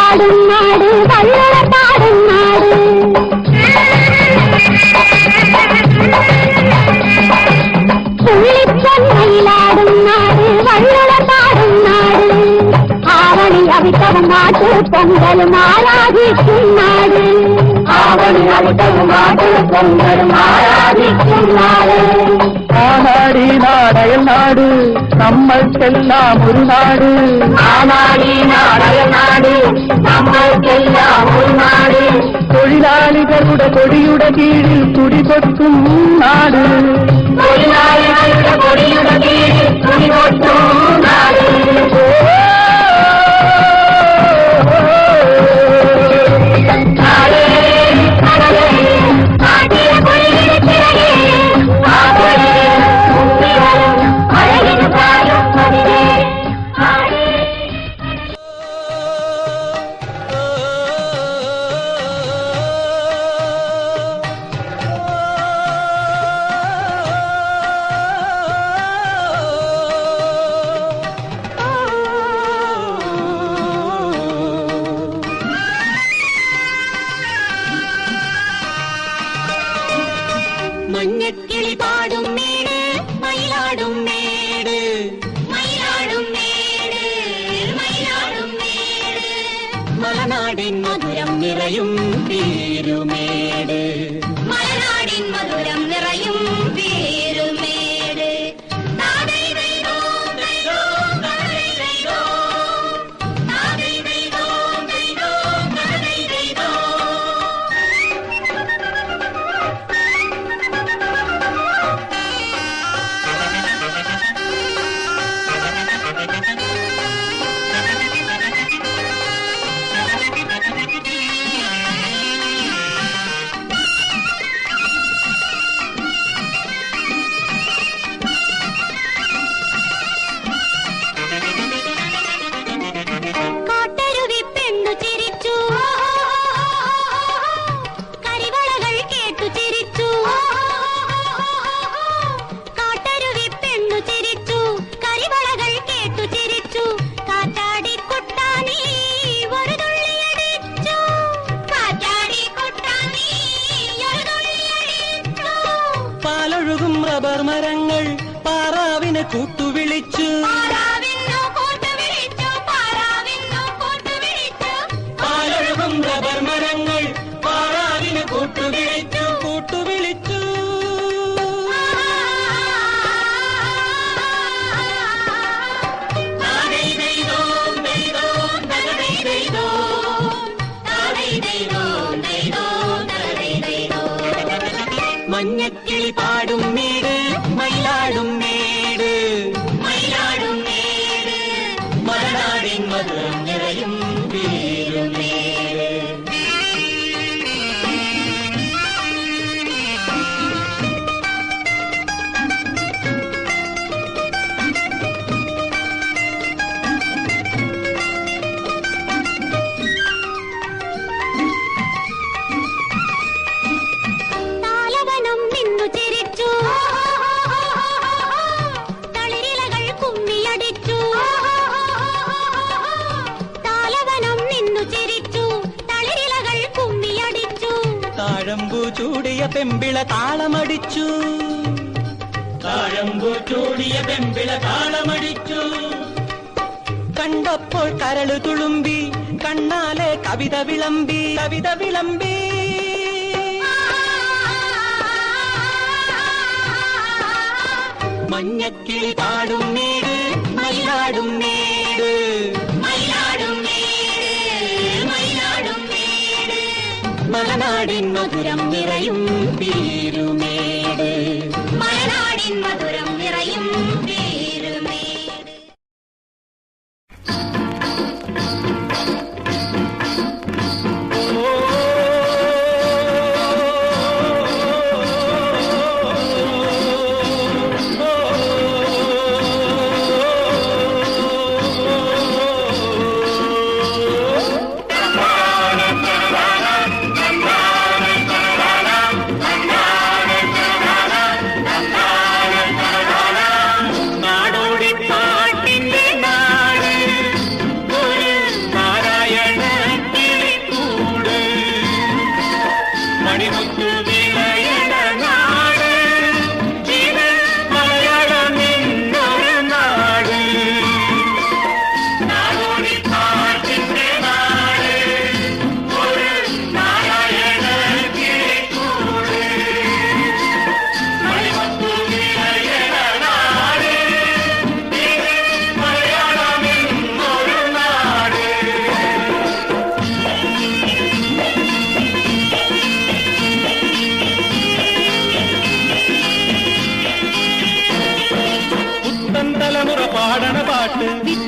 മയിലാടും നാട് വള്ളുവപ്പാടും നാട്. പുള്ളിപ്പൊന്മയിലാടും നാട് വള്ളുവപ്പാടും നാട്. ആവണി അവിട്ടവും നാട്ടു പൊങ്കലും ആരാധിക്കും നാട്. ആവണി അവിട്ടവും നാട്ടു പൊങ്കലും ആരാധിക്കും നാട്. ആനാടി നാടയൽ നാട് നമ്മൾക്കെല്ലാം ഒരു നാട്. ആനാടി നാടയൽ നാട് നമ്മൾക്കെല്ലാം ഒരു നാട്. തൊഴിലാളികളുടെ കൊടിയുടെ കീഴിൽ തുടികൊട്ടും നാട്. തൊഴിലാളികളുടെ കൊടിയുടെ കീഴിൽ തുടികൊട്ടും നാട്. മഞ്ഞക്കിളി പാടും മേട് മയിലാടും മേട് മയിലാടും മേട് മയിലാടും മേട്. മലനാടിൻ മധുരം നിറയും പേരുമേട്. മലനാടിൻ മധുരം നിറയും പേരുമേട്. പാലൊഴുകും റബ്ബർ മരങ്ങൾ പാറാവിനെ കൂട്ടുവിളിച്ചു. പാലൊഴുകും റബ്ബർ മരങ്ങൾ പാറാവിനെ കൂട്ടുവിളിച്ചു കൂട്ടുവിളിച്ചു. മഞ്ഞക്കിളി പാടും മേട് മയിലാടും മേട് മയിലാടും മേട്. മലനാടിൻ മധുരം നിറയും പേരുമേട്. താഴമ്പു ചൂടിയ പെമ്പിള താളമടിച്ചു. താഴമ്പു ചൂടിയ പെമ്പിള താളമടിച്ചു. കണ്ടപ്പോൾ കരള് തുളുമ്പി കണ്ണാലെ കവിത വിളമ്പി കവിത വിളമ്പി. മഞ്ഞക്കിളി പാടും മേട് മയിലാടും മേട് മയിലാടും മേട് മയിലാടും മേട്. മലനാടിൻ മധുരം നിറയും പേരുമേട്. മലനാടിൻ മധുരം നിറയും പേരുമേട്. വിത്ത്